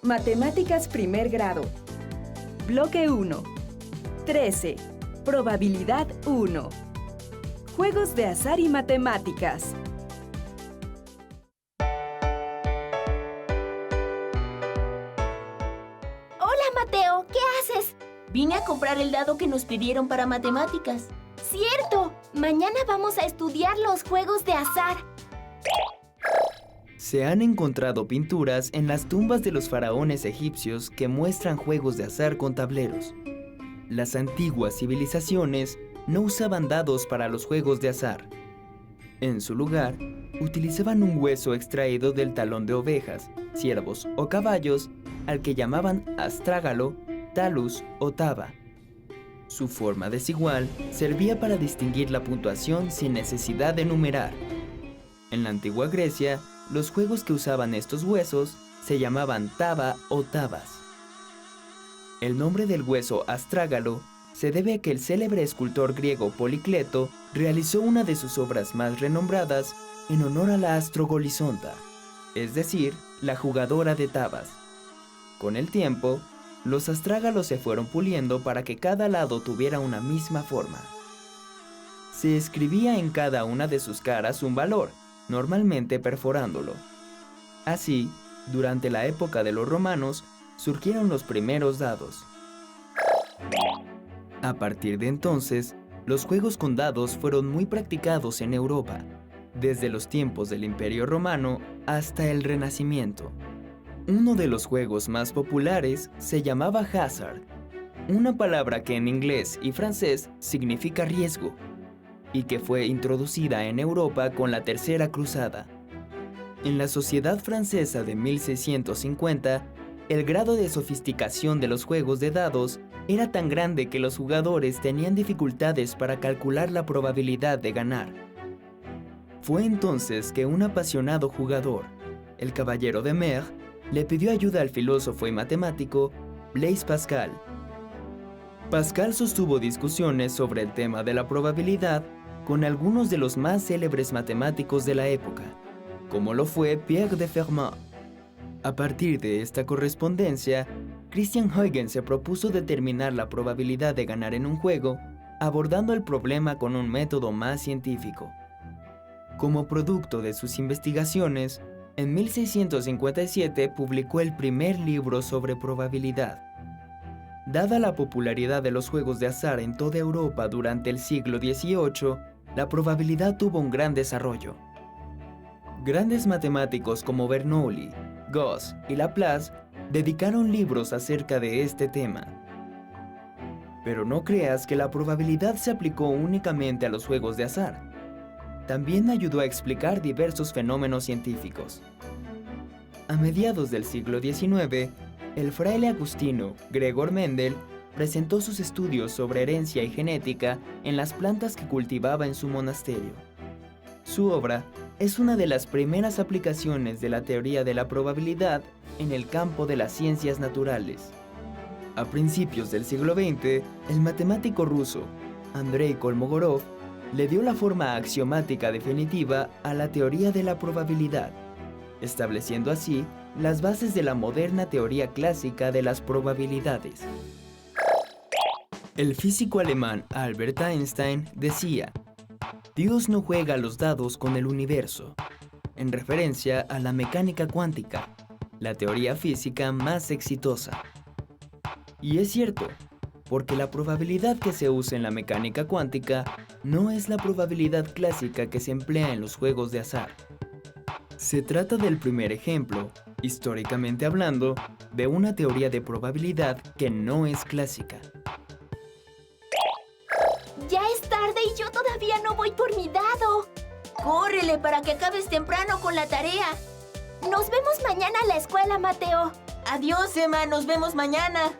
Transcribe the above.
Matemáticas primer grado. Bloque 1. 13. Probabilidad 1. Juegos de azar y matemáticas. Hola, Mateo, ¿qué haces? Vine a comprar el dado que nos pidieron para matemáticas. ¡Cierto! Mañana vamos a estudiar los juegos de azar. Se han encontrado pinturas en las tumbas de los faraones egipcios que muestran juegos de azar con tableros. Las antiguas civilizaciones no usaban dados para los juegos de azar. En su lugar, utilizaban un hueso extraído del talón de ovejas, ciervos o caballos, al que llamaban astrágalo, talus o taba. Su forma desigual servía para distinguir la puntuación sin necesidad de numerar. En la antigua Grecia, los juegos que usaban estos huesos se llamaban taba o tabas. El nombre del hueso astrágalo se debe a que el célebre escultor griego Policleto realizó una de sus obras más renombradas en honor a la Astrogolizonta, es decir, la jugadora de tabas. Con el tiempo, los astrágalos se fueron puliendo para que cada lado tuviera una misma forma. Se escribía en cada una de sus caras un valor, normalmente perforándolo. Así, durante la época de los romanos, surgieron los primeros dados. A partir de entonces, los juegos con dados fueron muy practicados en Europa, desde los tiempos del Imperio Romano hasta el Renacimiento. Uno de los juegos más populares se llamaba hazard, una palabra que en inglés y francés significa riesgo, y que fue introducida en Europa con la Tercera Cruzada. En la sociedad francesa de 1650, el grado de sofisticación de los juegos de dados era tan grande que los jugadores tenían dificultades para calcular la probabilidad de ganar. Fue entonces que un apasionado jugador, el caballero de Mer, le pidió ayuda al filósofo y matemático Blaise Pascal. Pascal sostuvo discusiones sobre el tema de la probabilidad con algunos de los más célebres matemáticos de la época, como lo fue Pierre de Fermat. A partir de esta correspondencia, Christian Huygens se propuso determinar la probabilidad de ganar en un juego, abordando el problema con un método más científico. Como producto de sus investigaciones, en 1657 publicó el primer libro sobre probabilidad. Dada la popularidad de los juegos de azar en toda Europa durante el siglo XVIII, la probabilidad tuvo un gran desarrollo. Grandes matemáticos como Bernoulli, Gauss y Laplace dedicaron libros acerca de este tema. Pero no creas que la probabilidad se aplicó únicamente a los juegos de azar. También ayudó a explicar diversos fenómenos científicos. A mediados del siglo XIX, el fraile agustino Gregor Mendel presentó sus estudios sobre herencia y genética en las plantas que cultivaba en su monasterio. Su obra es una de las primeras aplicaciones de la teoría de la probabilidad en el campo de las ciencias naturales. A principios del siglo XX, el matemático ruso Andrei Kolmogorov le dio la forma axiomática definitiva a la teoría de la probabilidad, estableciendo así las bases de la moderna teoría clásica de las probabilidades. El físico alemán Albert Einstein decía: Dios no juega a los dados con el universo, en referencia a la mecánica cuántica, la teoría física más exitosa. Y es cierto, porque la probabilidad que se usa en la mecánica cuántica no es la probabilidad clásica que se emplea en los juegos de azar. Se trata del primer ejemplo, históricamente hablando, de una teoría de probabilidad que no es clásica. Ya es tarde y yo todavía no voy por mi dado. Córrele para que acabes temprano con la tarea. Nos vemos mañana en la escuela, Mateo. Adiós, Emma. Nos vemos mañana.